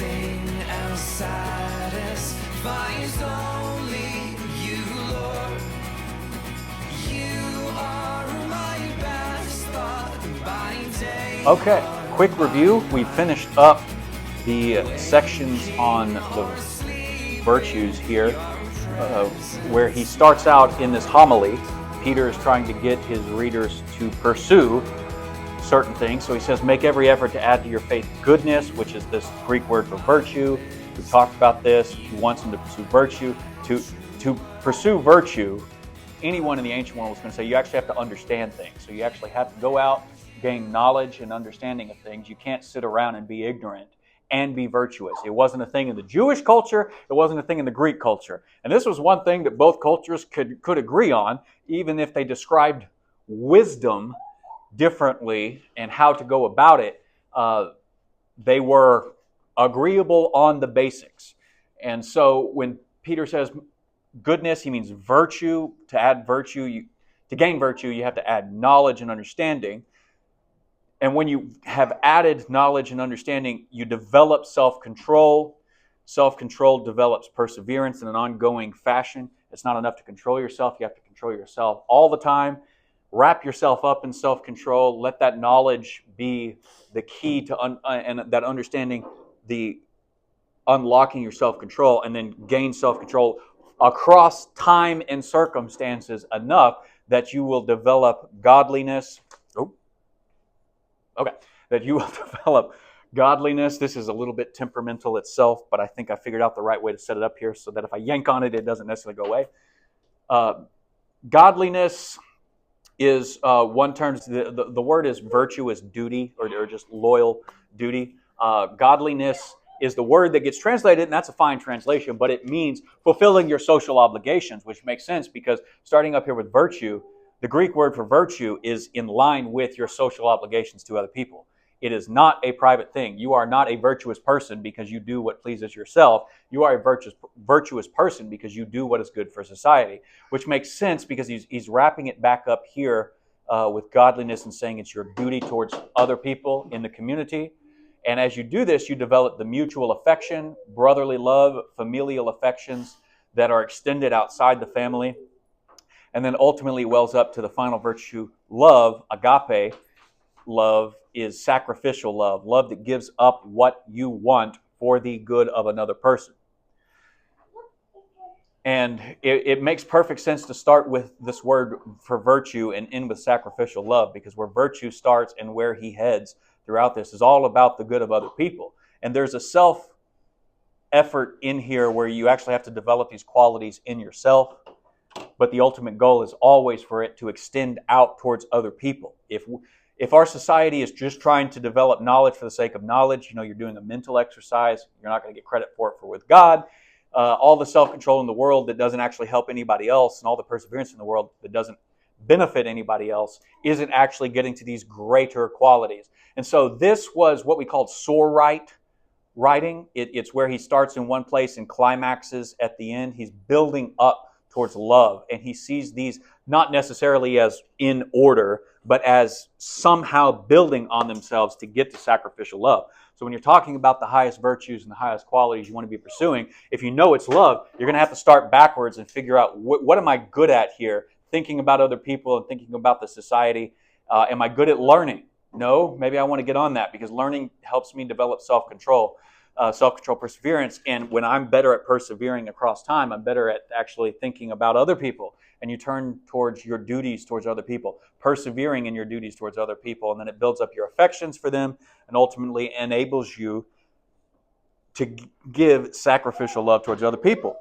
Nothing else satisfies, only you, Lord. You are my best thought by day. Okay, quick review. We finished up the sections on the virtues here, where he starts out in this homily. Peter is trying to get his readers to pursue certain things. So he says, make every effort to add to your faith goodness, which is this Greek word for virtue. We talked about this. He wants them to pursue virtue. To pursue virtue, anyone in the ancient world was going to say you actually have to understand things. So you actually have to go out, gain knowledge and understanding of things. You can't sit around and be ignorant and be virtuous. It wasn't a thing in the Jewish culture. It wasn't a thing in the Greek culture. And this was one thing that both cultures could agree on, even if they described wisdom differently and how to go about it. They were agreeable on the basics. And so when Peter says goodness, he means virtue. To add virtue, to gain virtue, you have to add knowledge and understanding. And when you have added knowledge and understanding, you develop self-control. Self-control develops perseverance in an ongoing fashion. It's not enough to control yourself. You have to control yourself all the time. Wrap yourself up in self-control. Let that knowledge be the key to and that understanding, the unlocking your self-control, and then gain self-control across time and circumstances enough that you will develop godliness. That you will develop godliness. This is a little bit temperamental itself, but I think I figured out the right way to set it up here so that if I yank on it, it doesn't necessarily go away. Godliness is one term. The word is virtuous duty, or just loyal duty. Godliness is the word that gets translated, and that's a fine translation, but it means fulfilling your social obligations, which makes sense because starting up here with virtue, the Greek word for virtue is in line with your social obligations to other people. It is not a private thing. You are not a virtuous person because you do what pleases yourself. You are a virtuous person because you do what is good for society, which makes sense because he's wrapping it back up here with godliness and saying it's your duty towards other people in the community. And as you do this, you develop the mutual affection, brotherly love, familial affections that are extended outside the family. And then ultimately wells up to the final virtue, love, agape. Love is sacrificial love, love that gives up what you want for the good of another person. And it makes perfect sense to start with this word for virtue and end with sacrificial love, because where virtue starts and where he heads throughout this is all about the good of other people. And there's a self-effort in here where you actually have to develop these qualities in yourself. But the ultimate goal is always for it to extend out towards other people. If our society is just trying to develop knowledge for the sake of knowledge, you're doing a mental exercise, you're not going to get credit for it with God. All the self-control in the world that doesn't actually help anybody else, and all the perseverance in the world that doesn't benefit anybody else, isn't actually getting to these greater qualities. And so this was what we called sorite writing. It's where he starts in one place and climaxes at the end. He's building up towards love, and he sees these not necessarily as in order, but as somehow building on themselves to get to sacrificial love. So when you're talking about the highest virtues and the highest qualities you want to be pursuing, if you know it's love, you're going to have to start backwards and figure out what am I good at here, thinking about other people and thinking about the society. Am I good at learning? No, maybe I want to get on that because learning helps me develop self-control. Self-control, perseverance, and when I'm better at persevering across time, I'm better at actually thinking about other people, and you turn towards your duties towards other people, persevering in your duties towards other people, and then it builds up your affections for them, and ultimately enables you to give sacrificial love towards other people.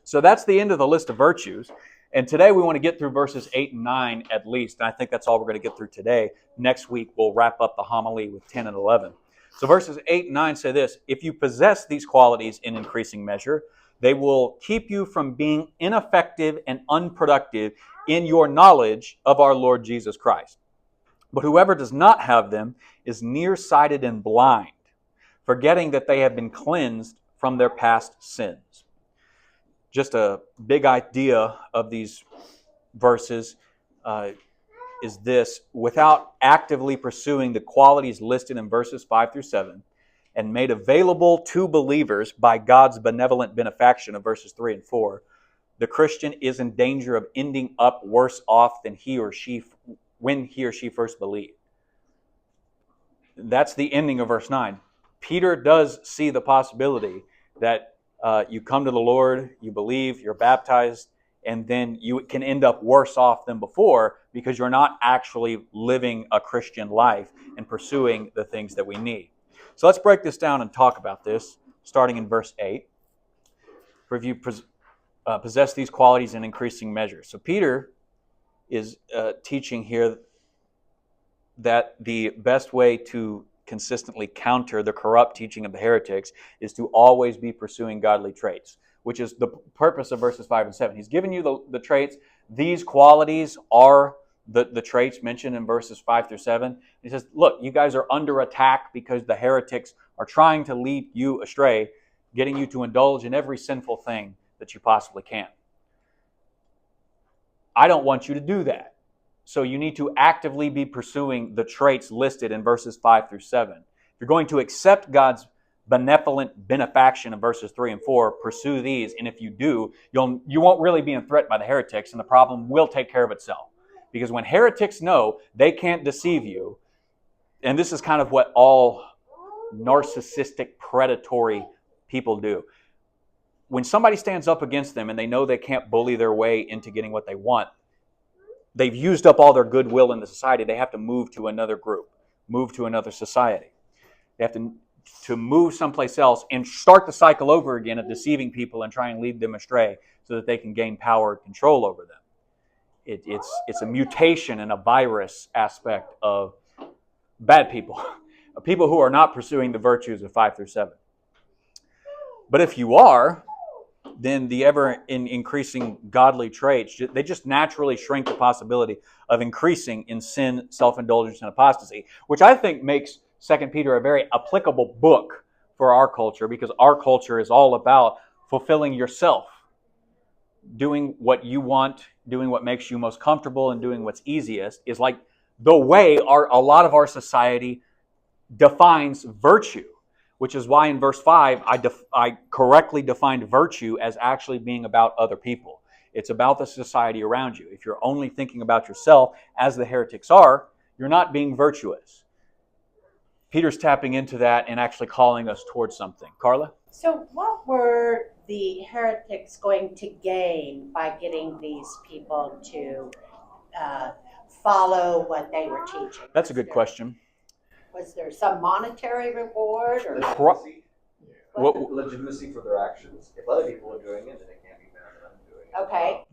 So that's the end of the list of virtues, and today we want to get through verses 8 and 9 at least, and I think that's all we're going to get through today. Next week we'll wrap up the homily with 10 and 11. So verses 8 and 9 say this: if you possess these qualities in increasing measure, they will keep you from being ineffective and unproductive in your knowledge of our Lord Jesus Christ. But whoever does not have them is nearsighted and blind, forgetting that they have been cleansed from their past sins. Just a big idea of these verses is this: without actively pursuing the qualities listed in verses 5 through 7, and made available to believers by God's benevolent benefaction of verses 3 and 4, the Christian is in danger of ending up worse off than when he or she first believed. That's the ending of verse 9. Peter does see the possibility that you come to the Lord, you believe, you're baptized, and then you can end up worse off than before because you're not actually living a Christian life and pursuing the things that we need. So let's break this down and talk about this, starting in verse 8. For if you possess these qualities in increasing measure. So Peter is teaching here that the best way to consistently counter the corrupt teaching of the heretics is to always be pursuing godly traits, which is the purpose of verses 5 and 7. He's given you the traits. These qualities are the traits mentioned in verses 5 through 7. He says, look, you guys are under attack because the heretics are trying to lead you astray, getting you to indulge in every sinful thing that you possibly can. I don't want you to do that. So you need to actively be pursuing the traits listed in verses 5 through 7. If you're going to accept God's benevolent benefaction in verses 3 and 4, pursue these. And if you do, you won't really be in threat by the heretics, and the problem will take care of itself. Because when heretics know they can't deceive you, and this is kind of what all narcissistic, predatory people do. When somebody stands up against them and they know they can't bully their way into getting what they want, they've used up all their goodwill in the society. They have to move to another group, move to another society. They have to move someplace else and start the cycle over again of deceiving people and trying to lead them astray so that they can gain power and control over them. It's a mutation and a virus aspect of bad people, people who are not pursuing the virtues of 5 through 7. But if you are, then the ever-increasing godly traits, they just naturally shrink the possibility of increasing in sin, self-indulgence, and apostasy, which I think makes 2 Peter a very applicable book for our culture, because our culture is all about fulfilling yourself, doing what you want, doing what makes you most comfortable, and doing what's easiest is like the way a lot of our society defines virtue. Which is why in verse 5, I correctly defined virtue as actually being about other people. It's about the society around you. If you're only thinking about yourself, as the heretics are, you're not being virtuous. Peter's tapping into that and actually calling us towards something. Carla? So what were the heretics going to gain by getting these people to follow what they were teaching? That's a good question. Was there some monetary reward or legitimacy for their actions? If other people are doing it, then it can't be better than I'm doing it. Okay.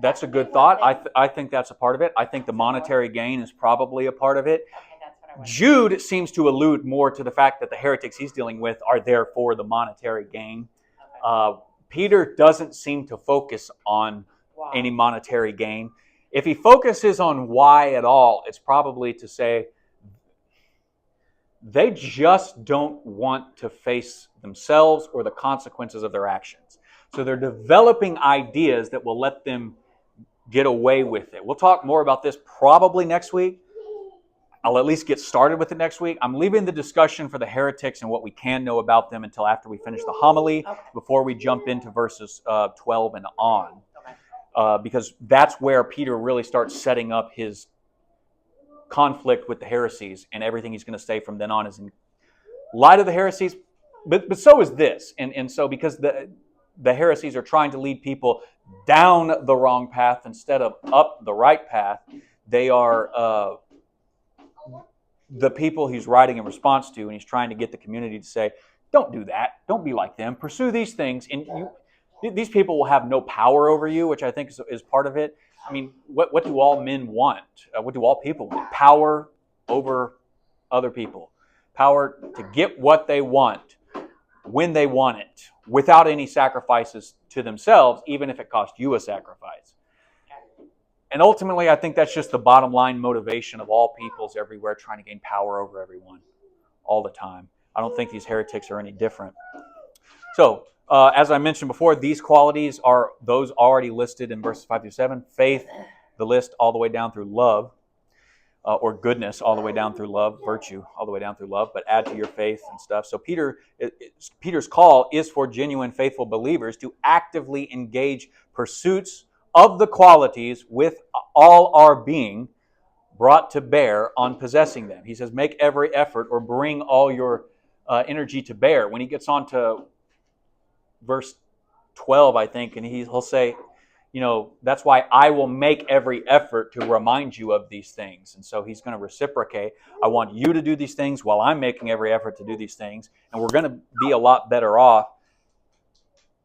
That's a good thought. I think that's a part of it. I think the monetary gain is probably a part of it. Okay, that's what I wanted. Jude seems to allude more to the fact that the heretics he's dealing with are there for the monetary gain. Okay. Peter doesn't seem to focus on Wow. any monetary gain. If he focuses on why at all, it's probably to say they just don't want to face themselves or the consequences of their actions. So they're developing ideas that will let them get away with it. We'll talk more about this probably next week. I'll at least get started with it next week. I'm leaving the discussion for the heretics and what we can know about them until after we finish the homily, before we jump into verses 12 and on. Because that's where Peter really starts setting up his conflict with the heresies, and everything he's going to say from then on is in light of the heresies, but so is this. And so because the heresies are trying to lead people down the wrong path instead of up the right path, they are the people he's writing in response to, and he's trying to get the community to say, don't do that, don't be like them, pursue these things, and these people will have no power over you, which I think is part of it. I mean, what do all men want? What do all people want? Power over other people. Power to get what they want, when they want it, without any sacrifices to themselves, even if it costs you a sacrifice. And ultimately, I think that's just the bottom line motivation of all peoples everywhere, trying to gain power over everyone all the time. I don't think these heretics are any different. So, as I mentioned before, these qualities are those already listed in verses 5 through 7. Faith, the list all the way down through love. or goodness all the way down through love, virtue all the way down through love, but add to your faith and stuff. So Peter's call is for genuine, faithful believers to actively engage pursuits of the qualities with all our being brought to bear on possessing them. He says, make every effort or bring all your energy to bear. When he gets on to verse 12, I think, and he'll say, that's why I will make every effort to remind you of these things. And so he's going to reciprocate. I want you to do these things while I'm making every effort to do these things. And we're going to be a lot better off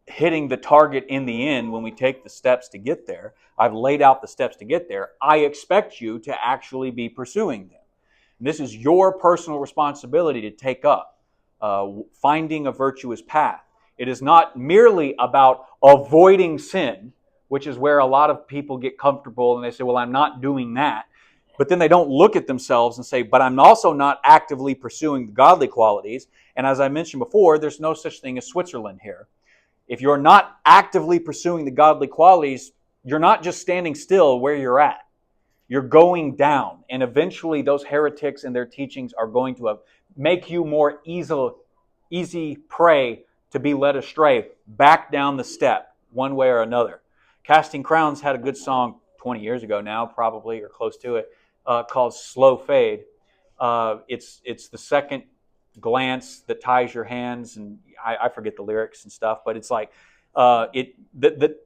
hitting the target in the end when we take the steps to get there. I've laid out the steps to get there. I expect you to actually be pursuing them. And this is your personal responsibility to take up, finding a virtuous path. It is not merely about avoiding sin, which is where a lot of people get comfortable and they say, well, I'm not doing that. But then they don't look at themselves and say, but I'm also not actively pursuing the godly qualities. And as I mentioned before, there's no such thing as Switzerland here. If you're not actively pursuing the godly qualities, you're not just standing still where you're at. You're going down. And eventually those heretics and their teachings are going to make you more easy prey to be led astray back down the step one way or another. Casting Crowns had a good song 20 years ago now, probably, or close to it, called Slow Fade. It's the second glance that ties your hands, and I forget the lyrics and stuff, but it's like the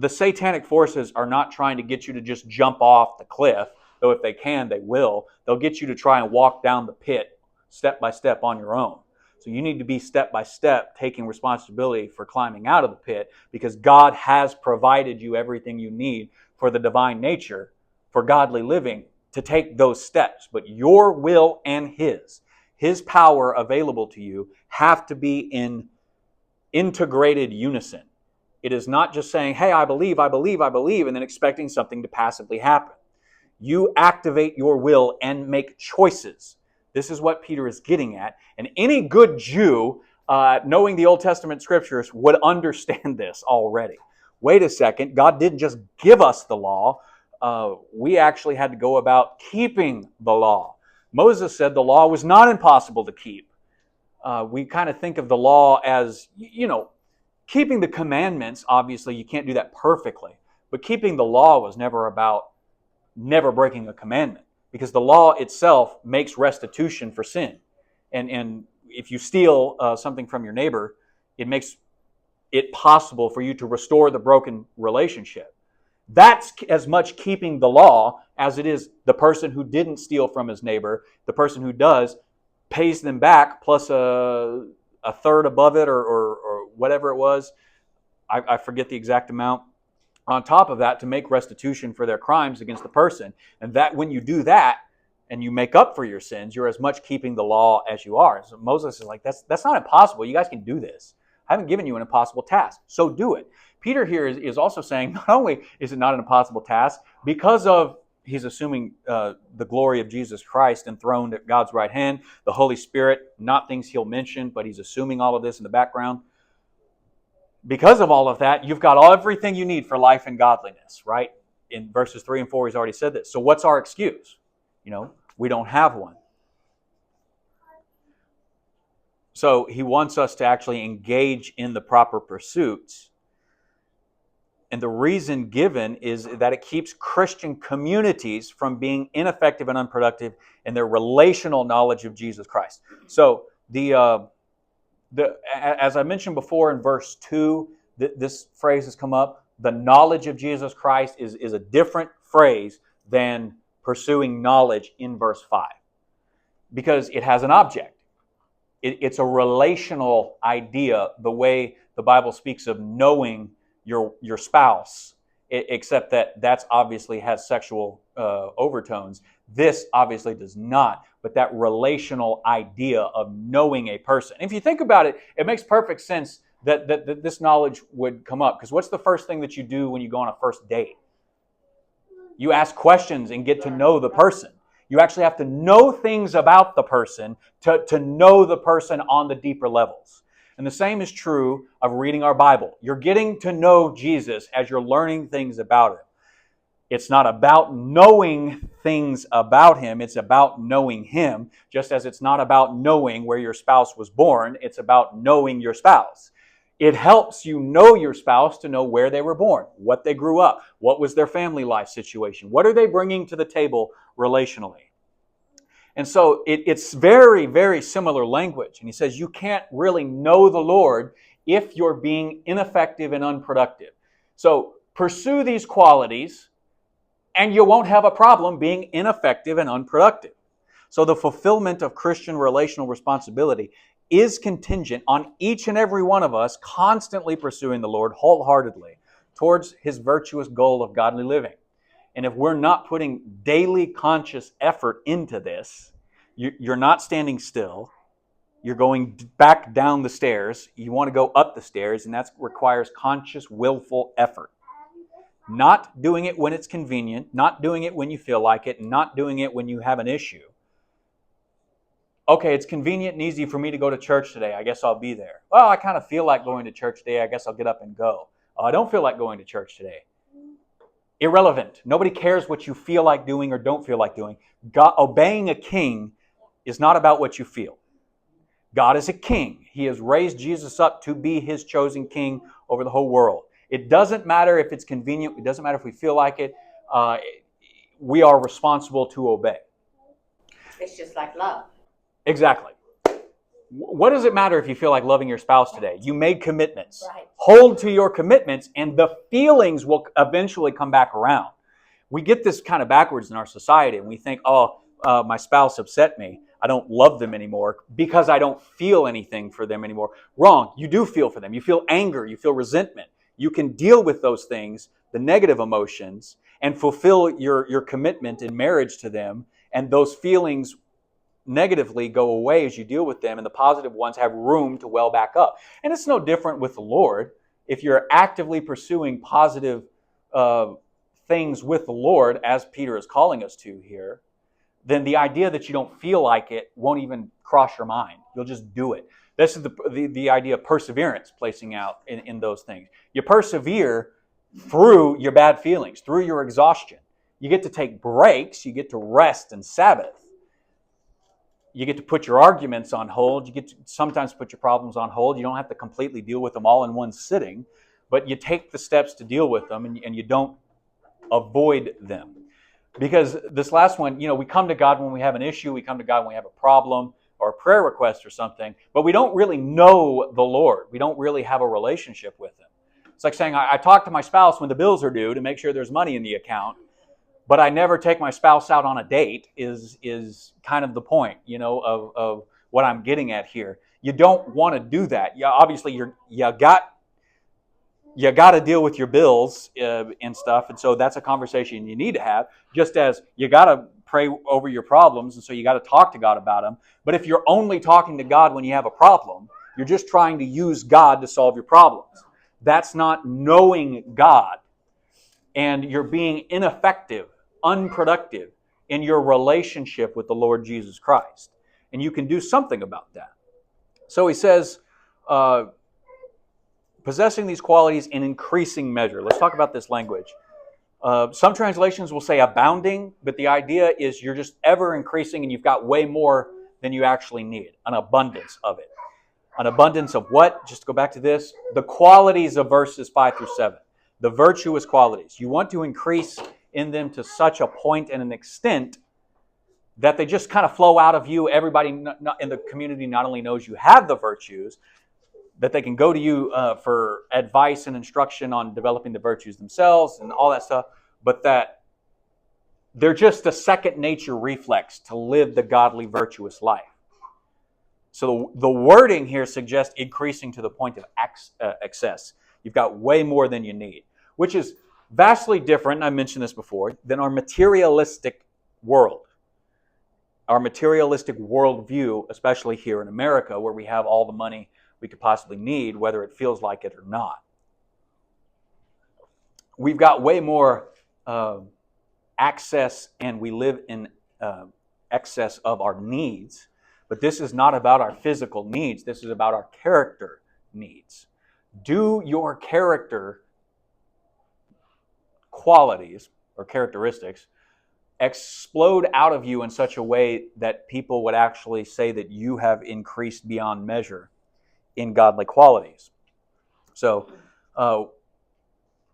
satanic forces are not trying to get you to just jump off the cliff, though if they can, they will. They'll get you to try and walk down the pit step by step on your own. So you need to be step by step taking responsibility for climbing out of the pit, because God has provided you everything you need for the divine nature, for godly living, to take those steps. But your will and His power available to you have to be in integrated unison. It is not just saying, hey, I believe, and then expecting something to passively happen. You activate your will and make choices. This is what Peter is getting at. And any good Jew, knowing the Old Testament scriptures, would understand this already. Wait a second, God didn't just give us the law. We actually had to go about keeping the law. Moses said the law was not impossible to keep. We kind of think of the law as, keeping the commandments. Obviously, you can't do that perfectly. But keeping the law was never about never breaking a commandment, because the law itself makes restitution for sin. And if you steal something from your neighbor, it makes it possible for you to restore the broken relationship. That's as much keeping the law as it is the person who didn't steal from his neighbor. The person who does pays them back plus a third above it or whatever it was. I forget the exact amount. On top of that, to make restitution for their crimes against the person. And that when you do that and you make up for your sins, you're as much keeping the law as you are. So Moses is like, that's not impossible. You guys can do this. I haven't given you an impossible task, so do it. Peter here is also saying, not only is it not an impossible task, because of, he's assuming the glory of Jesus Christ enthroned at God's right hand, the Holy Spirit, not things he'll mention, but he's assuming all of this in the background. Because of all of that, you've got everything you need for life and godliness, right? In verses 3 and 4, he's already said this. So what's our excuse? We don't have one. So he wants us to actually engage in the proper pursuits. And the reason given is that it keeps Christian communities from being ineffective and unproductive in their relational knowledge of Jesus Christ. So as I mentioned before in verse 2, this phrase has come up. The knowledge of Jesus Christ is a different phrase than pursuing knowledge in verse 5, because it has an object. It's a relational idea, the way the Bible speaks of knowing your spouse, except that's obviously has sexual overtones. This obviously does not, but that relational idea of knowing a person. If you think about it, it makes perfect sense that this knowledge would come up, because what's the first thing that you do when you go on a first date? You ask questions and get to know the person. You actually have to know things about the person to know the person on the deeper levels. And the same is true of reading our Bible. You're getting to know Jesus as you're learning things about him. It's not about knowing things about Him. It's about knowing Him, just as it's not about knowing where your spouse was born. It's about knowing your spouse. It helps you know your spouse to know where they were born, what they grew up, what was their family life situation, what are they bringing to the table relationally. And so it's very, very similar language. And he says you can't really know the Lord if you're being ineffective and unproductive. So pursue these qualities, and you won't have a problem being ineffective and unproductive. So the fulfillment of Christian relational responsibility is contingent on each and every one of us constantly pursuing the Lord wholeheartedly towards His virtuous goal of godly living. And if we're not putting daily conscious effort into this, you're not standing still. You're going back down the stairs. You want to go up the stairs, and that requires conscious, willful effort. Not doing it when it's convenient, not doing it when you feel like it, and not doing it when you have an issue. Okay, it's convenient and easy for me to go to church today. I guess I'll be there. Well, I kind of feel like going to church today. I guess I'll get up and go. Oh, I don't feel like going to church today. Irrelevant. Nobody cares what you feel like doing or don't feel like doing. God, obeying a king is not about what you feel. God is a king. He has raised Jesus up to be His chosen king over the whole world. It doesn't matter if it's convenient. It doesn't matter if we feel like it. We are responsible to obey. It's just like love. Exactly. What does it matter if you feel like loving your spouse today? You made commitments. Right. Hold to your commitments, and the feelings will eventually come back around. We get this kind of backwards in our society, and we think, my spouse upset me. I don't love them anymore because I don't feel anything for them anymore. Wrong. You do feel for them. You feel anger. You feel resentment. You can deal with those things, the negative emotions, and fulfill your commitment in marriage to them, and those feelings negatively go away as you deal with them, and the positive ones have room to well back up. And it's no different with the Lord. If you're actively pursuing positive things with the Lord, as Peter is calling us to here, then the idea that you don't feel like it won't even cross your mind. You'll just do it. This is the idea of perseverance placing out in those things. You persevere through your bad feelings, through your exhaustion. You get to take breaks. You get to rest and Sabbath. You get to put your arguments on hold. You get to sometimes put your problems on hold. You don't have to completely deal with them all in one sitting, but you take the steps to deal with them, and you don't avoid them. Because this last one, we come to God when we have an issue. We come to God when we have a problem or a prayer request or something, but we don't really know the Lord. We don't really have a relationship with Him. It's like saying, I talk to my spouse when the bills are due to make sure there's money in the account, but I never take my spouse out on a date is kind of the point, of what I'm getting at here. You don't want to do that. Obviously, you got to deal with your bills and stuff, and so that's a conversation you need to have, just as you got to pray over your problems, and so you got to talk to God about them. But if you're only talking to God when you have a problem, you're just trying to use God to solve your problems. That's not knowing God, and you're being ineffective, unproductive in your relationship with the Lord Jesus Christ. And you can do something about that. So he says, possessing these qualities in increasing measure. Let's talk about this language. Some translations will say abounding, but the idea is you're just ever increasing and you've got way more than you actually need. An abundance of it. An abundance of what? Just to go back to this. The qualities of verses 5 through 7. The virtuous qualities. You want to increase in them to such a point and an extent that they just kind of flow out of you. Everybody in the community not only knows you have the virtues, that they can go to you for advice and instruction on developing the virtues themselves and all that stuff, but that they're just a second nature reflex to live the godly, virtuous life. So the wording here suggests increasing to the point of excess. You've got way more than you need, which is vastly different, and I mentioned this before, than our materialistic world. Our materialistic worldview, especially here in America, where we have all the money we could possibly need, whether it feels like it or not. We've got way more access, and we live in excess of our needs. But this is not about our physical needs. This is about our character needs. Do your character qualities or characteristics explode out of you in such a way that people would actually say that you have increased beyond measure in godly qualities. So,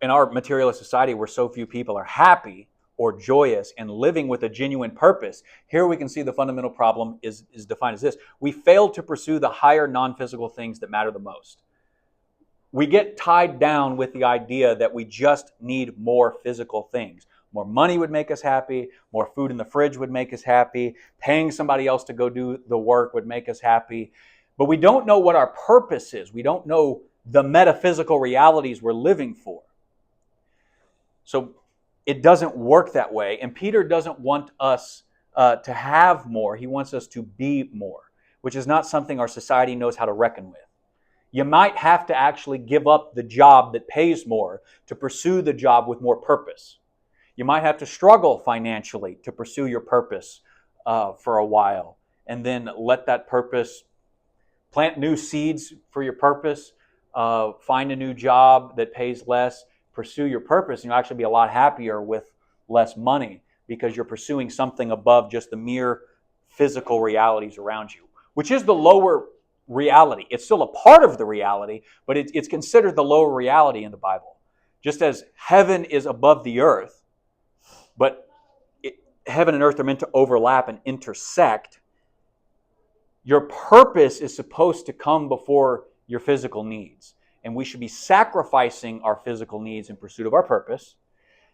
in our materialist society where so few people are happy or joyous and living with a genuine purpose, here we can see the fundamental problem is defined as this. We fail to pursue the higher non-physical things that matter the most. We get tied down with the idea that we just need more physical things. More money would make us happy. More food in the fridge would make us happy. Paying somebody else to go do the work would make us happy. But we don't know what our purpose is. We don't know the metaphysical realities we're living for. So it doesn't work that way. And Peter doesn't want us to have more. He wants us to be more, which is not something our society knows how to reckon with. You might have to actually give up the job that pays more to pursue the job with more purpose. You might have to struggle financially to pursue your purpose for a while, and then let that purpose, plant new seeds for your purpose, find a new job that pays less, pursue your purpose, and you'll actually be a lot happier with less money because you're pursuing something above just the mere physical realities around you, which is the lower reality. It's still a part of the reality, but it's considered the lower reality in the Bible. Just as heaven is above the earth, but heaven and earth are meant to overlap and intersect, your purpose is supposed to come before your physical needs. And we should be sacrificing our physical needs in pursuit of our purpose.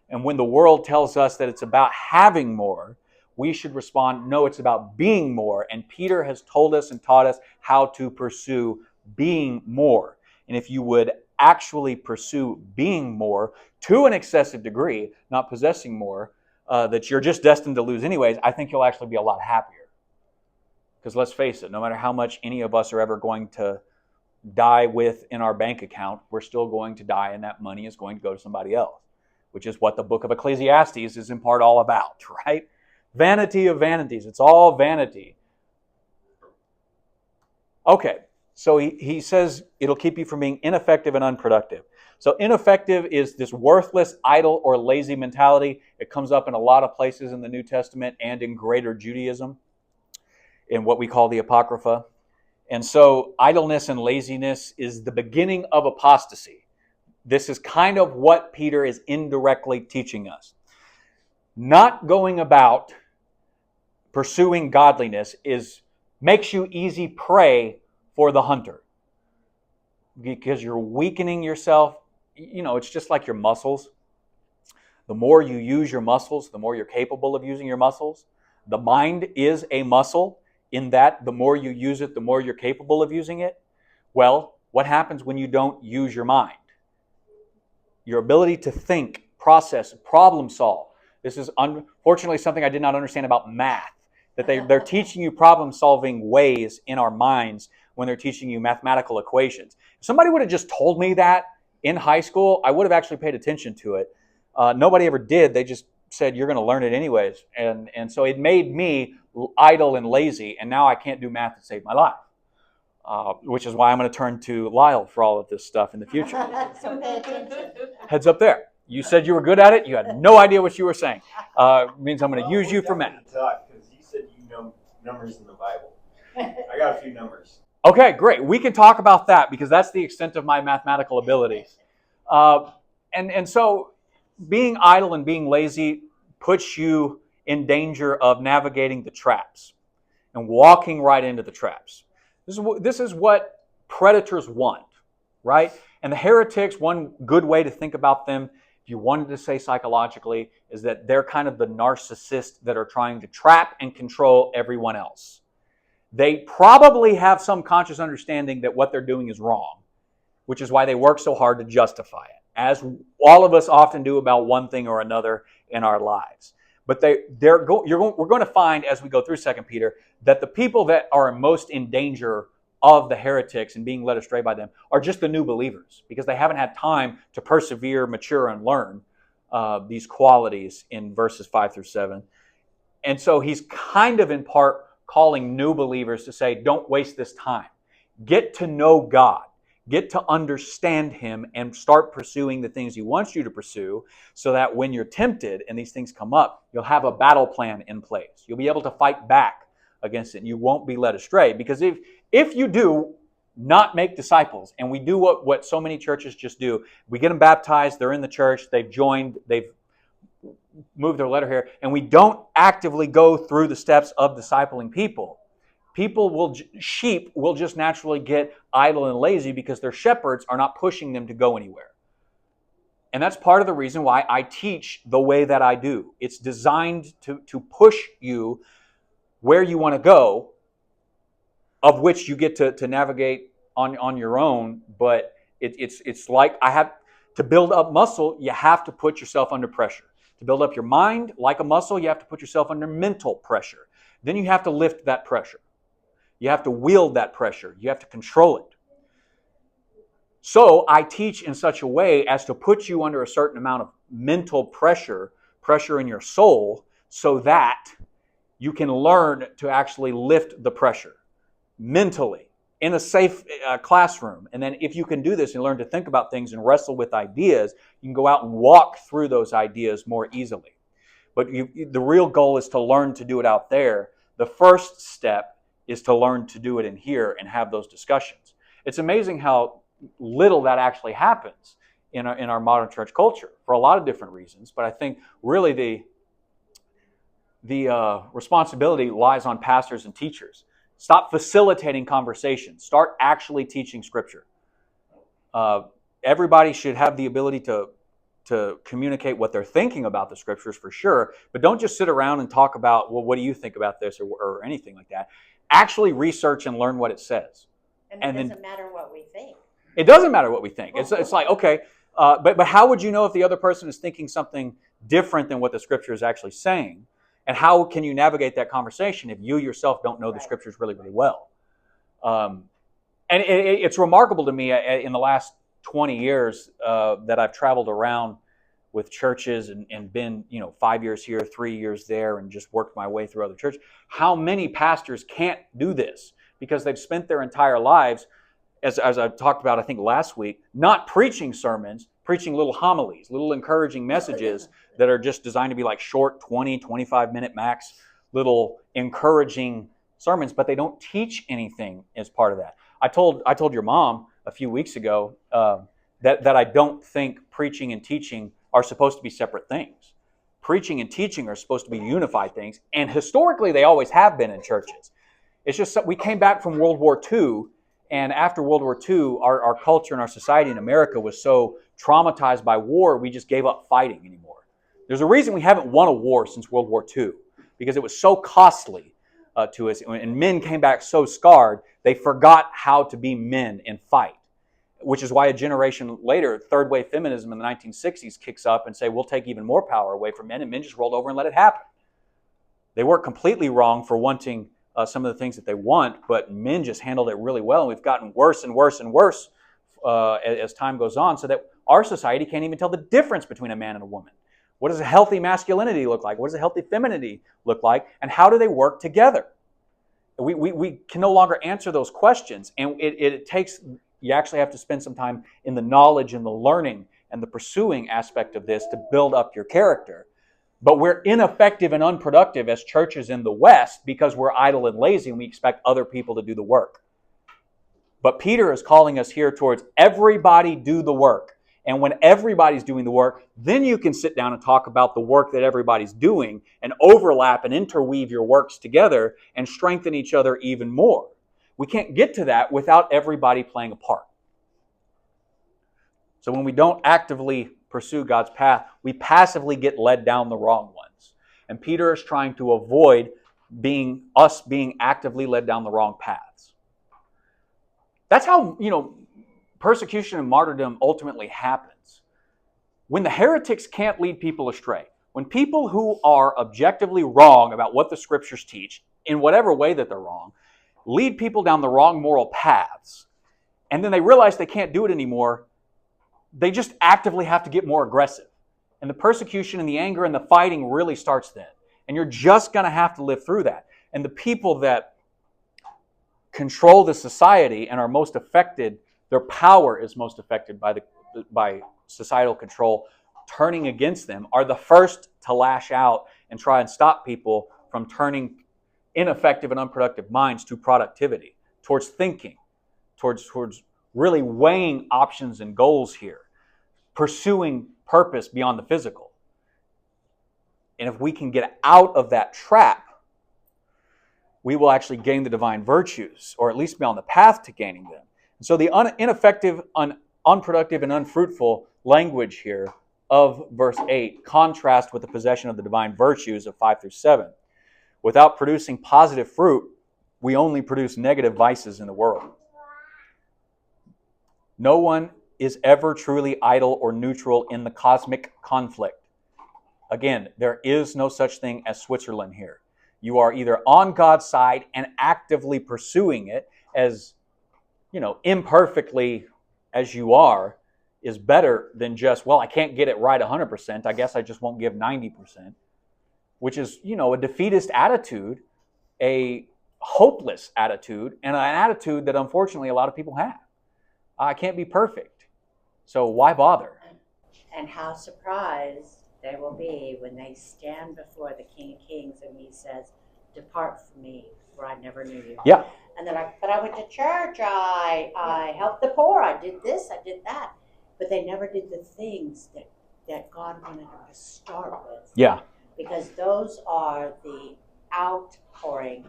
And when the world tells us that it's about having more, we should respond, no, it's about being more. And Peter has told us and taught us how to pursue being more. And if you would actually pursue being more to an excessive degree, not possessing more, that you're just destined to lose anyways, I think you'll actually be a lot happier. Because let's face it, no matter how much any of us are ever going to die with in our bank account, we're still going to die, and that money is going to go to somebody else, which is what the book of Ecclesiastes is in part all about, right? Vanity of vanities. It's all vanity. Okay, so he says it'll keep you from being ineffective and unproductive. So ineffective is this worthless, idle, or lazy mentality. It comes up in a lot of places in the New Testament and in greater Judaism, in what we call the Apocrypha. And so idleness and laziness is the beginning of apostasy. This is kind of what Peter is indirectly teaching us. Not going about pursuing godliness makes you easy prey for the hunter, because you're weakening yourself. You know, it's just like your muscles. The more you use your muscles, the more you're capable of using your muscles. The mind is a muscle, in that the more you use it, the more you're capable of using it. Well, what happens when you don't use your mind? Your ability to think, process, problem solve. This is unfortunately something I did not understand about math, that they're teaching you problem-solving ways in our minds when they're teaching you mathematical equations. If somebody would have just told me that in high school, I would have actually paid attention to it. Nobody ever did. They just said, you're going to learn it anyways. And so it made me idle and lazy, and now I can't do math to save my life, which is why I'm going to turn to Lyle for all of this stuff in the future. So pay attention. Heads up there. You said you were good at it. You had no idea what you were saying. Means I'm going to use you for math. Because you said you know numbers in the Bible. I got a few numbers. Okay, great. We can talk about that because that's the extent of my mathematical abilities. And so being idle and being lazy puts you in danger of navigating the traps and walking right into the traps. This is what predators want, right? And the heretics, one good way to think about them, if you wanted to say psychologically, is that they're kind of the narcissists that are trying to trap and control everyone else. They probably have some conscious understanding that what they're doing is wrong, which is why they work so hard to justify it, as all of us often do about one thing or another in our lives. But we're going to find, as we go through 2 Peter, that the people that are most in danger of the heretics and being led astray by them are just the new believers, because they haven't had time to persevere, mature, and learn these qualities in verses 5 through 7. And so he's kind of in part calling new believers to say, don't waste this time. Get to know God. Get to understand Him and start pursuing the things He wants you to pursue, so that when you're tempted and these things come up, you'll have a battle plan in place. You'll be able to fight back against it, and you won't be led astray. Because if you do not make disciples, and we do what so many churches just do, we get them baptized, they're in the church, they've joined, they've moved their letter here, and we don't actively go through the steps of discipling people, sheep will just naturally get idle and lazy because their shepherds are not pushing them to go anywhere. And that's part of the reason why I teach the way that I do. It's designed to push you where you want to go, of which you get to navigate on your own. But it's like to build up muscle, you have to put yourself under pressure. To build up your mind like a muscle, you have to put yourself under mental pressure. Then you have to lift that pressure. You have to wield that pressure. You have to control it. So I teach in such a way as to put you under a certain amount of mental pressure in your soul, so that you can learn to actually lift the pressure mentally in a safe classroom. And then if you can do this and learn to think about things and wrestle with ideas, you can go out and walk through those ideas more easily. But the real goal is to learn to do it out there. The first step is to learn to do it in here and have those discussions. It's amazing how little that actually happens in our modern church culture for a lot of different reasons. But I think really the responsibility lies on pastors and teachers. Stop facilitating conversations. Start actually teaching Scripture. Everybody should have the ability to communicate what they're thinking about the Scriptures, for sure, but don't just sit around and talk about, well, what do you think about this, or anything like that. Actually research and learn what it says. And it doesn't matter what we think. It doesn't matter what we think. It's like, okay, but how would you know if the other person is thinking something different than what the Scripture is actually saying? And how can you navigate that conversation if you yourself don't know the Scriptures really, really well? And it's remarkable to me in the last 20 years that I've traveled around with churches and been, 5 years here, 3 years there, and just worked my way through other churches, how many pastors can't do this because they've spent their entire lives, as I talked about, I think last week, not preaching sermons, preaching little homilies, little encouraging messages that are just designed to be like short 20, 25-minute max, little encouraging sermons, but they don't teach anything as part of that. I told your mom a few weeks ago that I don't think preaching and teaching are supposed to be separate things. Preaching and teaching are supposed to be unified things, and historically they always have been in churches. It's just that we came back from World War II, and after World War II, our culture and our society in America was so traumatized by war, we just gave up fighting anymore. There's a reason we haven't won a war since World War II, because it was so costly to us, and men came back so scarred, they forgot how to be men and fight. Which is why a generation later, third wave feminism in the 1960s kicks up and say, we'll take even more power away from men, and men just rolled over and let it happen. They weren't completely wrong for wanting some of the things that they want, but men just handled it really well, and we've gotten worse and worse and worse as time goes on, so that our society can't even tell the difference between a man and a woman. What does a healthy masculinity look like? What does a healthy femininity look like? And how do they work together? We can no longer answer those questions, and it takes... You actually have to spend some time in the knowledge and the learning and the pursuing aspect of this to build up your character. But we're ineffective and unproductive as churches in the West because we're idle and lazy, and we expect other people to do the work. But Peter is calling us here towards everybody do the work. And when everybody's doing the work, then you can sit down and talk about the work that everybody's doing and overlap and interweave your works together and strengthen each other even more. We can't get to that without everybody playing a part. So when we don't actively pursue God's path, we passively get led down the wrong ones. And Peter is trying to avoid being actively led down the wrong paths. That's how, persecution and martyrdom ultimately happens. When the heretics can't lead people astray, when people who are objectively wrong about what the Scriptures teach, in whatever way that they're wrong, lead people down the wrong moral paths, and then they realize they can't do it anymore, they just actively have to get more aggressive. And the persecution and the anger and the fighting really starts then. And you're just going to have to live through that. And the people that control the society and are most affected Their power is most affected by societal control. Turning against them are the first to lash out and try and stop people from turning ineffective and unproductive minds to productivity, towards thinking, towards really weighing options and goals here, pursuing purpose beyond the physical. And if we can get out of that trap, we will actually gain the divine virtues, or at least be on the path to gaining them. And so the ineffective, unproductive, and unfruitful language here of verse 8 contrast with the possession of the divine virtues of 5 through 7. Without producing positive fruit, we only produce negative vices in the world. No one is ever truly idle or neutral in the cosmic conflict. Again, there is no such thing as Switzerland here. You are either on God's side and actively pursuing it, as imperfectly as you are, is better than just, well, I can't get it right 100%. I guess I just won't give 90%, which is, a defeatist attitude, a hopeless attitude, and an attitude that unfortunately a lot of people have. I can't be perfect, so why bother? And how surprised they will be when they stand before the King of Kings and he says, "Depart from me, for I never knew you." Yeah. And they're like, "But I went to church, I helped the poor, I did this, I did that." But they never did the things that God wanted them to start with. Yeah. Because those are the outpouring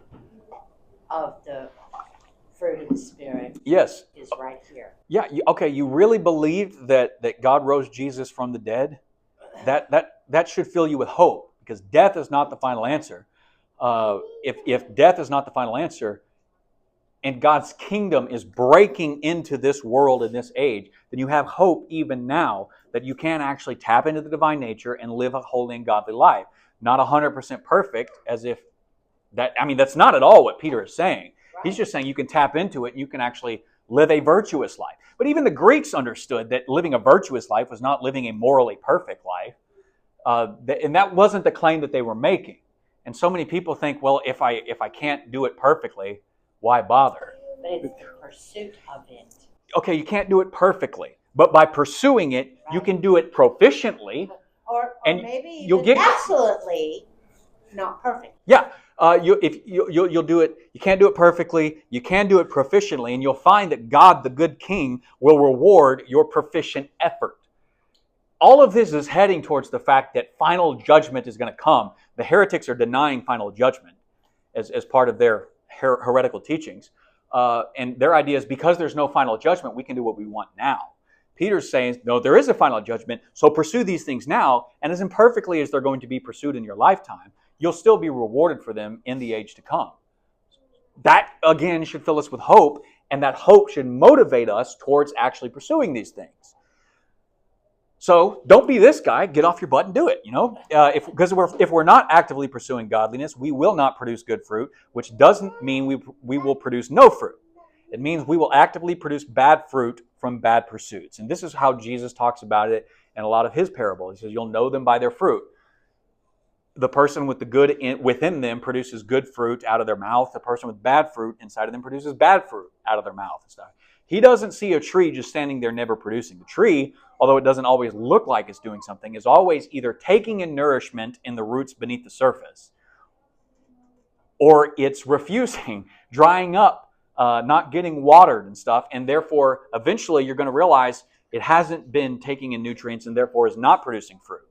of the fruit of the Spirit. Yes. Is right here. Yeah. Okay. You really believe that God rose Jesus from the dead? That should fill you with hope, because death is not the final answer. If death is not the final answer, and God's kingdom is breaking into this world in this age, then you have hope even now that you can actually tap into the divine nature and live a holy and godly life. Not 100% perfect, as if that's not at all what Peter is saying. Right. He's just saying you can tap into it and you can actually live a virtuous life. But even the Greeks understood that living a virtuous life was not living a morally perfect life. And that wasn't the claim that they were making. And so many people think, well, if I can't do it perfectly, why bother? But it's the pursuit of it. Okay, you can't do it perfectly, but by pursuing it, right, you can do it proficiently. Or and maybe you'll get absolutely not perfect. Yeah, you'll do it. You can't do it perfectly. You can do it proficiently, and you'll find that God, the good King, will reward your proficient effort. All of this is heading towards the fact that final judgment is going to come. The heretics are denying final judgment as part of their heretical teachings. And their idea is, because there's no final judgment, we can do what we want now. Peter's saying, no, there is a final judgment, so pursue these things now, and as imperfectly as they're going to be pursued in your lifetime, you'll still be rewarded for them in the age to come. That, again, should fill us with hope, and that hope should motivate us towards actually pursuing these things. So don't be this guy. Get off your butt and do it. Because if we're not actively pursuing godliness, we will not produce good fruit, which doesn't mean we will produce no fruit. It means we will actively produce bad fruit from bad pursuits. And this is how Jesus talks about it in a lot of his parables. He says, you'll know them by their fruit. The person with the good within them produces good fruit out of their mouth. The person with bad fruit inside of them produces bad fruit out of their mouth and stuff. He doesn't see a tree just standing there never producing. The tree, although it doesn't always look like it's doing something, is always either taking in nourishment in the roots beneath the surface, or it's refusing, drying up, not getting watered and stuff, and therefore eventually you're going to realize it hasn't been taking in nutrients and therefore is not producing fruit.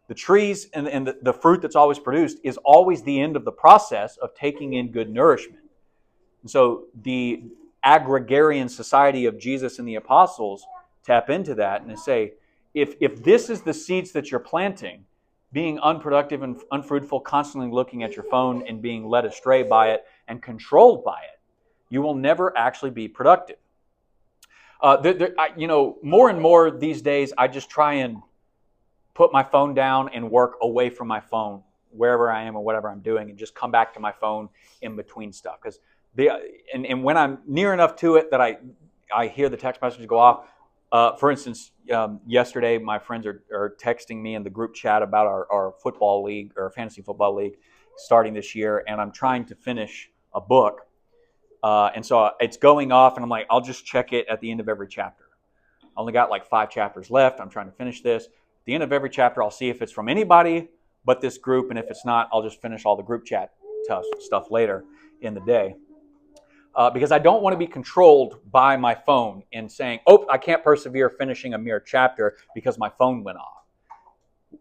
The trees and the fruit that's always produced is always the end of the process of taking in good nourishment. And so the agrarian society of Jesus and the apostles tap into that and they say, if this is the seeds that you're planting, being unproductive and unfruitful, constantly looking at your phone and being led astray by it and controlled by it, you will never actually be productive. More and more these days, I just try and put my phone down and work away from my phone wherever I am or whatever I'm doing, and just come back to my phone in between stuff. Because and when I'm near enough to it that I hear the text message go off. For instance, yesterday my friends are texting me in the group chat about our football league, or fantasy football league, starting this year, and I'm trying to finish a book. And so it's going off, and I'm like, I'll just check it at the end of every chapter. I only got like 5 chapters left. I'm trying to finish this. At the end of every chapter, I'll see if it's from anybody but this group, and if it's not, I'll just finish all the group chat stuff later in the day. Because I don't want to be controlled by my phone in saying, oh, I can't persevere finishing a mere chapter because my phone went off.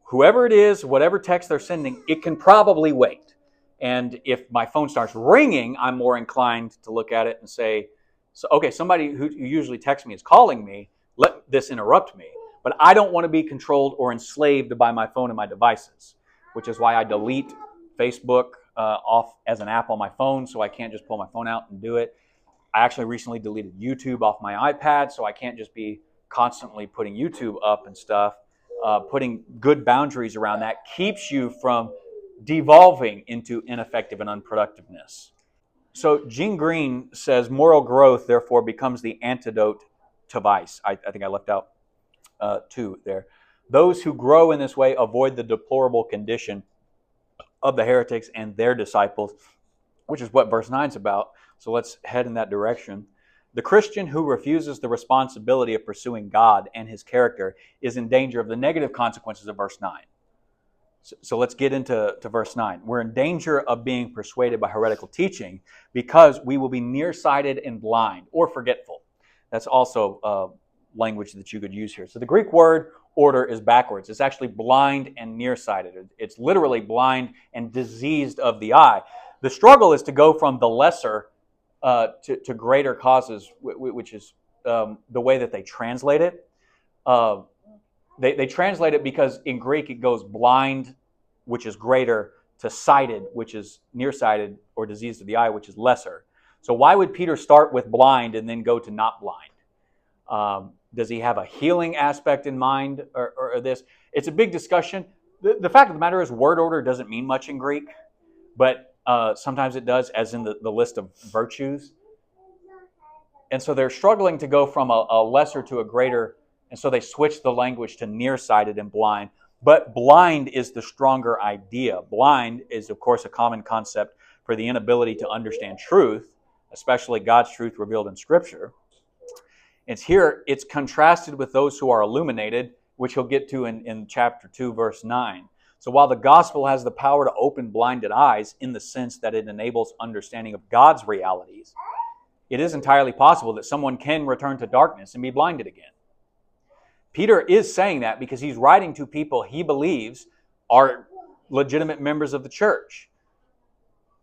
Whoever it is, whatever text they're sending, it can probably wait. And if my phone starts ringing, I'm more inclined to look at it and say, so, okay, somebody who usually texts me is calling me, let this interrupt me. But I don't want to be controlled or enslaved by my phone and my devices, which is why I delete Facebook off as an app on my phone, so I can't just pull my phone out and do it. I actually recently deleted YouTube off my iPad, so I can't just be constantly putting YouTube up and stuff. Putting good boundaries around that keeps you from devolving into ineffective and unproductiveness. So Gene Green says moral growth, therefore, becomes the antidote to vice. I think I left out 2 there. Those who grow in this way avoid the deplorable condition of the heretics and their disciples, which is what verse 9 is about. So let's head in that direction. The Christian who refuses the responsibility of pursuing God and his character is in danger of the negative consequences of verse 9. So let's get into verse 9. We're in danger of being persuaded by heretical teaching because we will be nearsighted and blind or forgetful. That's also language that you could use here. So the Greek word order is backwards. It's actually blind and nearsighted. It's literally blind and diseased of the eye. The struggle is to go from the lesser to greater causes, which is the way that they translate it. They translate it because in Greek it goes blind, which is greater, to sighted, which is nearsighted, or diseased of the eye, which is lesser. So why would Peter start with blind and then go to not blind? Does he have a healing aspect in mind or this? It's a big discussion. The fact of the matter is word order doesn't mean much in Greek, but sometimes it does, as in the list of virtues. And so they're struggling to go from a lesser to a greater, and so they switch the language to nearsighted and blind. But blind is the stronger idea. Blind is, of course, a common concept for the inability to understand truth, especially God's truth revealed in Scripture. It's contrasted with those who are illuminated, which he'll get to in chapter 2, verse 9. So while the gospel has the power to open blinded eyes in the sense that it enables understanding of God's realities, it is entirely possible that someone can return to darkness and be blinded again. Peter is saying that because he's writing to people he believes are legitimate members of the church.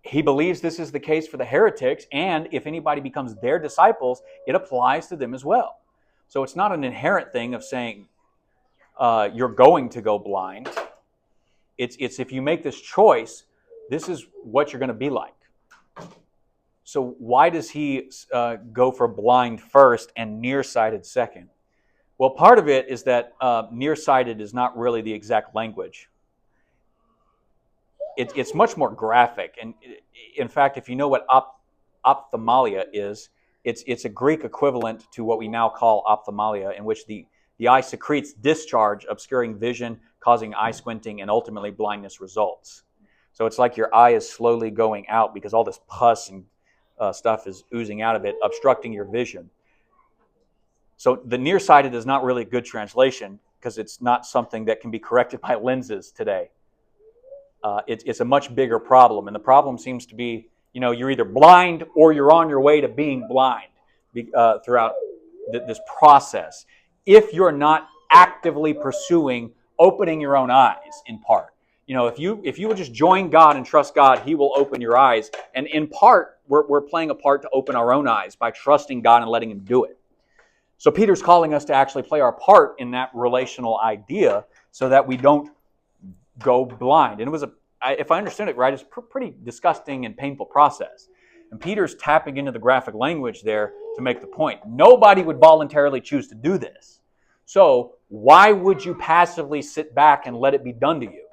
He believes this is the case for the heretics, and if anybody becomes their disciples, it applies to them as well. So it's not an inherent thing of saying you're going to go blind. It's if you make this choice, this is what you're going to be like. So why does he go for blind first and nearsighted second? Well, part of it is that nearsighted is not really the exact language. It's much more graphic. And in fact, if you know what ophthalmia is, it's a Greek equivalent to what we now call ophthalmia, in which the eye secretes discharge, obscuring vision, causing eye squinting, and ultimately blindness results. So it's like your eye is slowly going out because all this pus and stuff is oozing out of it, obstructing your vision. So the nearsighted is not really a good translation because it's not something that can be corrected by lenses today. It's a much bigger problem, and the problem seems to be, you're either blind or you're on your way to being blind throughout this process. If you're not actively pursuing opening your own eyes, in part, if you will just join God and trust God, He will open your eyes. And in part, we're playing a part to open our own eyes by trusting God and letting Him do it. So Peter's calling us to actually play our part in that relational idea so that we don't go blind. And it was, if I understood it right, it's a pretty disgusting and painful process. And Peter's tapping into the graphic language there to make the point. Nobody would voluntarily choose to do this. So why would you passively sit back and let it be done to you?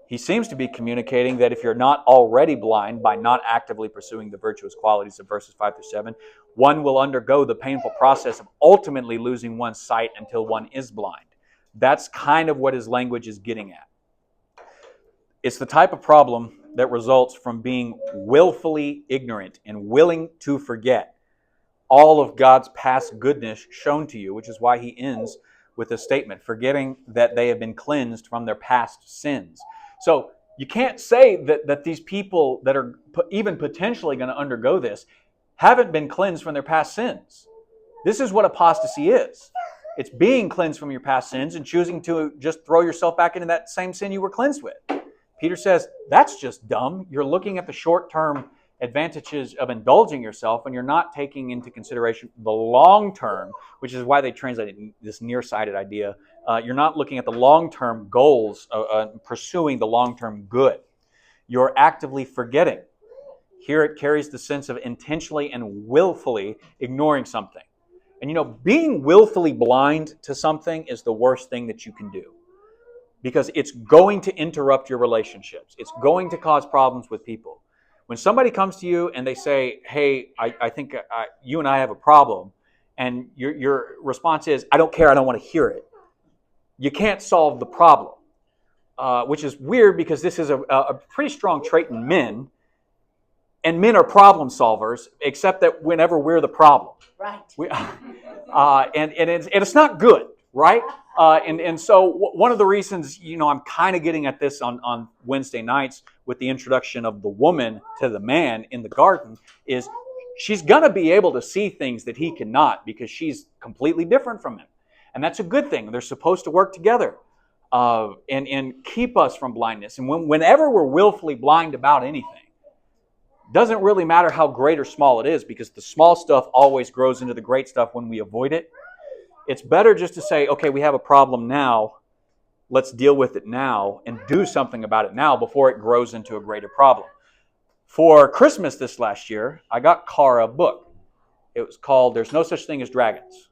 He seems to be communicating that if you're not already blind by not actively pursuing the virtuous qualities of verses 5 through 7, one will undergo the painful process of ultimately losing one's sight until one is blind. That's kind of what his language is getting at. It's the type of problem that results from being willfully ignorant and willing to forget all of God's past goodness shown to you, which is why he ends with this statement, forgetting that they have been cleansed from their past sins. So you can't say that these people that are even potentially going to undergo this haven't been cleansed from their past sins. This is what apostasy is. It's being cleansed from your past sins and choosing to just throw yourself back into that same sin you were cleansed with. Peter says, that's just dumb. You're looking at the short-term advantages of indulging yourself and you're not taking into consideration the long-term, which is why they translated this nearsighted idea. You're not looking at the long-term goals, pursuing the long-term good. You're actively forgetting. Here it carries the sense of intentionally and willfully ignoring something. And being willfully blind to something is the worst thing that you can do. Because it's going to interrupt your relationships. It's going to cause problems with people. When somebody comes to you and they say, hey, I think you and I have a problem, and your response is, I don't care, I don't want to hear it. You can't solve the problem, which is weird because this is a pretty strong trait in men, and men are problem solvers, except that whenever we're the problem. Right. And it's not good, right? And so one of the reasons, I'm kind of getting at this on Wednesday nights with the introduction of the woman to the man in the garden is she's going to be able to see things that he cannot because she's completely different from him. And that's a good thing. They're supposed to work together and keep us from blindness. And whenever we're willfully blind about anything, doesn't really matter how great or small it is because the small stuff always grows into the great stuff when we avoid it. It's better just to say, okay, we have a problem now. Let's deal with it now and do something about it now before it grows into a greater problem. For Christmas this last year, I got Cara a book. It was called There's No Such Thing as Dragons.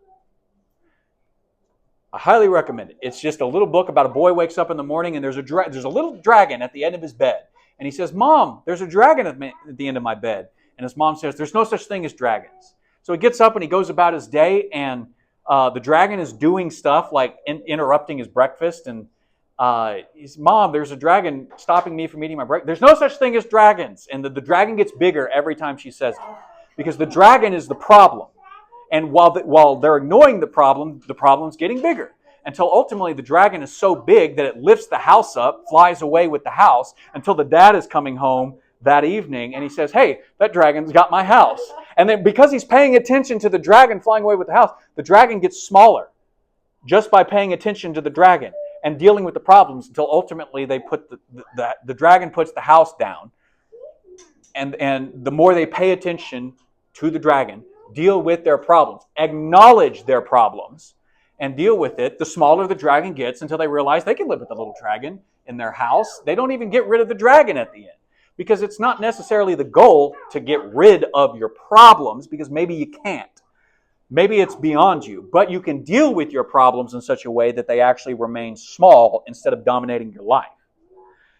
I highly recommend it. It's just a little book about a boy wakes up in the morning and there's a little dragon at the end of his bed. And he says, Mom, there's a dragon at the end of my bed. And his mom says, there's no such thing as dragons. So he gets up and he goes about his day and the dragon is doing stuff like interrupting his breakfast. And he's, Mom, there's a dragon stopping me from eating my breakfast. There's no such thing as dragons. And the dragon gets bigger every time she says it. Because the dragon is the problem. And while they're ignoring the problem's getting bigger. Until ultimately the dragon is so big that it lifts the house up, flies away with the house, until the dad is coming home that evening and he says, hey, that dragon's got my house. And then because he's paying attention to the dragon flying away with the house, the dragon gets smaller just by paying attention to the dragon and dealing with the problems until ultimately they put the dragon puts the house down. And the more they pay attention to the dragon, deal with their problems, acknowledge their problems, and deal with it, the smaller the dragon gets until they realize they can live with the little dragon in their house. They don't even get rid of the dragon at the end. Because it's not necessarily the goal to get rid of your problems, because maybe you can't. Maybe it's beyond you. But you can deal with your problems in such a way that they actually remain small instead of dominating your life.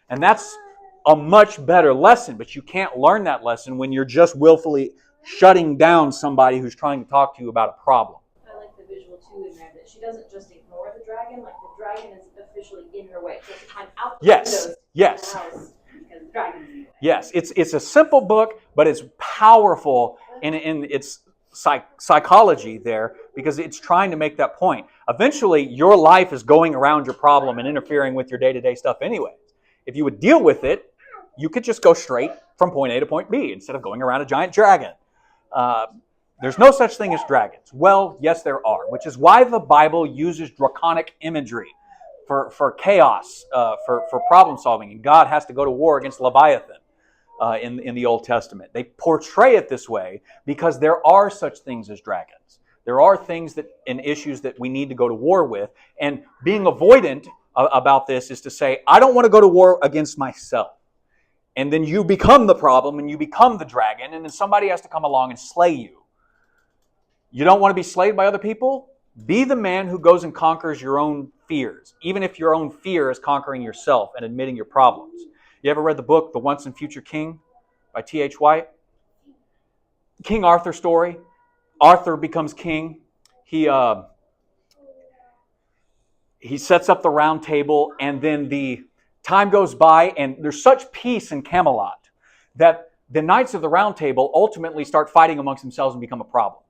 And that's a much better lesson, but you can't learn that lesson when you're just willfully shutting down somebody who's trying to talk to you about a problem. I like the visual too in there that she doesn't just ignore the dragon, like the dragon is officially in her way. She has to climb out the windows yes. of the house because the dragon's in the way. Yes, it's a simple book, but it's powerful in its psychology there because it's trying to make that point. Eventually, your life is going around your problem and interfering with your day-to-day stuff anyway. If you would deal with it, you could just go straight from point A to point B instead of going around a giant dragon. There's no such thing as dragons. Well, yes, there are, which is why the Bible uses draconic imagery for chaos, for problem solving. And God has to go to war against Leviathan in the Old Testament. They portray it this way because there are such things as dragons. There are things and issues that we need to go to war with. And being avoidant about this is to say, I don't want to go to war against myself. And then you become the problem and you become the dragon, and then somebody has to come along and slay you. You don't want to be slayed by other people? Be the man who goes and conquers your own fears, even if your own fear is conquering yourself and admitting your problems. You ever read the book, The Once and Future King by T.H. White? King Arthur story. Arthur becomes king. He sets up the round table, and then the time goes by, and there's such peace in Camelot that the Knights of the Round Table ultimately start fighting amongst themselves and become a problem.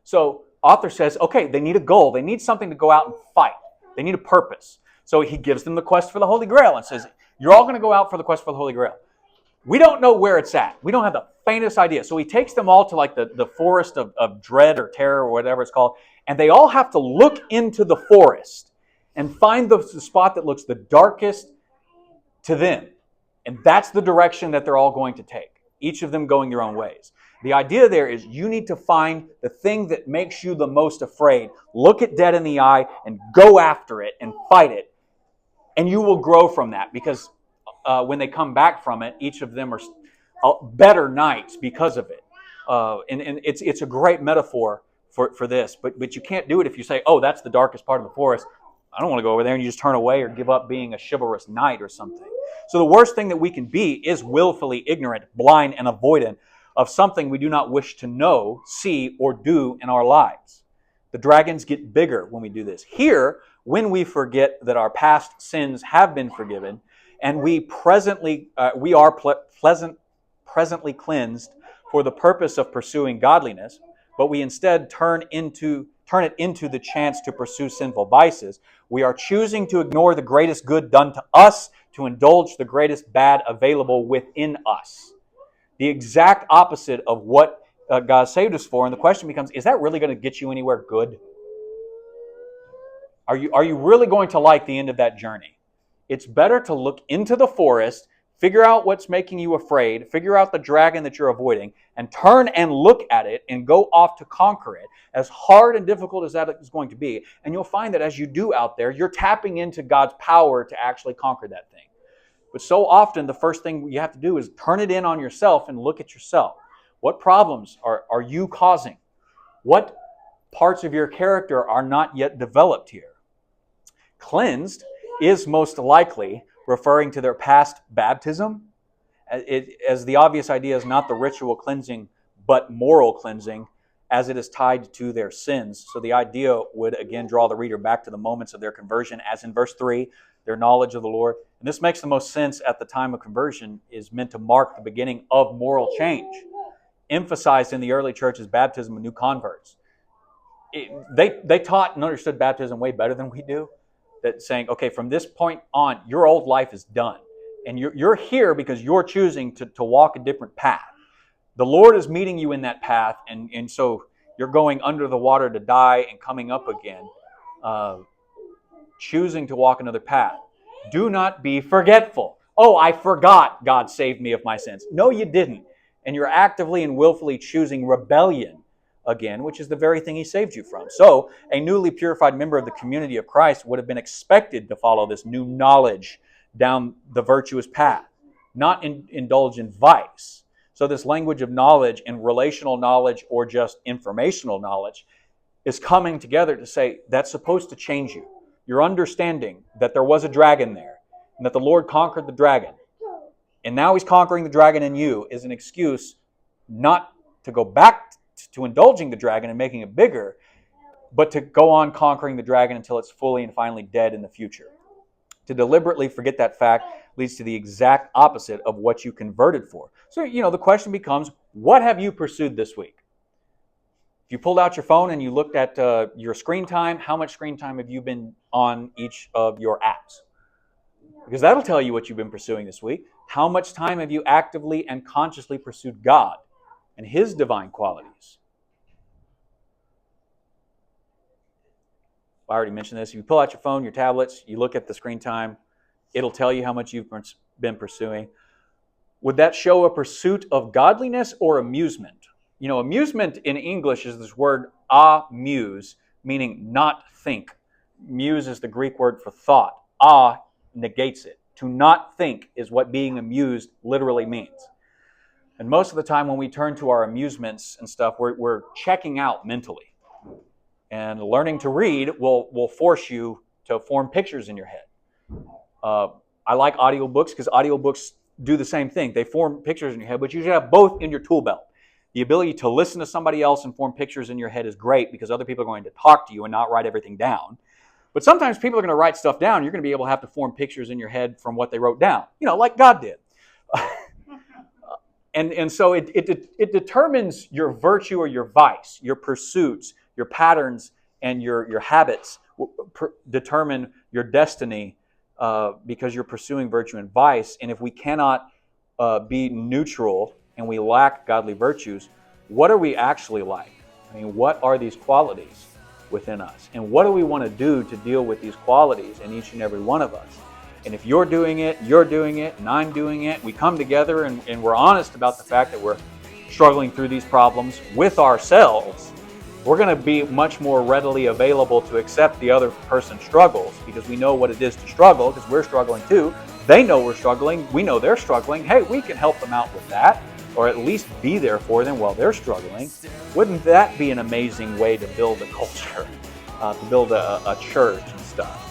So author says, okay, they need a goal. They need something to go out and fight. They need a purpose. So he gives them the quest for the Holy Grail and says, you're all going to go out for the quest for the Holy Grail. We don't know where it's at. We don't have the faintest idea. So he takes them all to like the forest of dread or terror or whatever it's called, and they all have to look into the forest and find the spot that looks the darkest to them. And that's the direction that they're all going to take, each of them going their own ways. The idea there is you need to find the thing that makes you the most afraid, look it dead in the eye, and go after it and fight it. And you will grow from that, because when they come back from it, each of them are better knights because of it. And it's a great metaphor for this. But you can't do it if you say, oh, that's the darkest part of the forest. I don't want to go over there, and you just turn away or give up being a chivalrous knight or something. So the worst thing that we can be is willfully ignorant, blind, and avoidant of something we do not wish to know, see, or do in our lives. The dragons get bigger when we do this. Here, when we forget that our past sins have been forgiven, and we are presently cleansed for the purpose of pursuing godliness, but we instead turn it into the chance to pursue sinful vices, we are choosing to ignore the greatest good done to us to indulge the greatest bad available within us. The exact opposite of what God saved us for. And the question becomes, is that really going to get you anywhere good? Are you really going to like the end of that journey? It's better to look into the forest, figure out what's making you afraid, figure out the dragon that you're avoiding, and turn and look at it and go off to conquer it, as hard and difficult as that is going to be. And you'll find that as you do out there, you're tapping into God's power to actually conquer that thing. But so often, the first thing you have to do is turn it in on yourself and look at yourself. What problems are you causing? What parts of your character are not yet developed here? Cleansed is most likely referring to their past baptism, as the obvious idea is not the ritual cleansing, but moral cleansing, as it is tied to their sins. So the idea would again draw the reader back to the moments of their conversion, as in verse 3, their knowledge of the Lord. And this makes the most sense at the time of conversion, is meant to mark the beginning of moral change. Emphasized in the early church is baptism of new converts. They taught and understood baptism way better than we do. That saying, okay, from this point on, your old life is done. And you're here because you're choosing to walk a different path. The Lord is meeting you in that path, and so you're going under the water to die and coming up again, choosing to walk another path. Do not be forgetful. Oh, I forgot God saved me of my sins. No, you didn't. And you're actively and willfully choosing rebellion again, which is the very thing He saved you from. So, a newly purified member of the community of Christ would have been expected to follow this new knowledge down the virtuous path, not indulge in vice. So this language of knowledge and relational knowledge, or just informational knowledge, is coming together to say that's supposed to change you. You're understanding that there was a dragon there, and that the Lord conquered the dragon. And now He's conquering the dragon in you is an excuse not to go back to indulging the dragon and making it bigger, but to go on conquering the dragon until it's fully and finally dead in the future. To deliberately forget that fact leads to the exact opposite of what you converted for. So, the question becomes, what have you pursued this week? If you pulled out your phone and you looked at your screen time, how much screen time have you been on each of your apps? Because that'll tell you what you've been pursuing this week. How much time have you actively and consciously pursued God and His divine qualities? I already mentioned this. If you pull out your phone, your tablets, you look at the screen time, it'll tell you how much you've been pursuing. Would that show a pursuit of godliness or amusement? Amusement in English is this word amuse, meaning not think. Muse is the Greek word for thought. Negates it. To not think is what being amused literally means. And most of the time when we turn to our amusements and stuff, we're checking out mentally. And learning to read will force you to form pictures in your head. I like audiobooks because audiobooks do the same thing. They form pictures in your head, but you should have both in your tool belt. The ability to listen to somebody else and form pictures in your head is great because other people are going to talk to you and not write everything down. But sometimes people are going to write stuff down. You're going to be able to have to form pictures in your head from what they wrote down, like God did. And so it determines your virtue or your vice, your pursuits, your patterns, and your habits determine your destiny because you're pursuing virtue and vice. And if we cannot be neutral and we lack godly virtues, what are we actually like? I mean, what are these qualities within us? And what do we want to do to deal with these qualities in each and every one of us? And if you're doing it, and I'm doing it, we come together and we're honest about the fact that we're struggling through these problems with ourselves, we're going to be much more readily available to accept the other person's struggles because we know what it is to struggle because we're struggling too. They know we're struggling. We know they're struggling. Hey, we can help them out with that, or at least be there for them while they're struggling. Wouldn't that be an amazing way to build a culture, to build a church and stuff?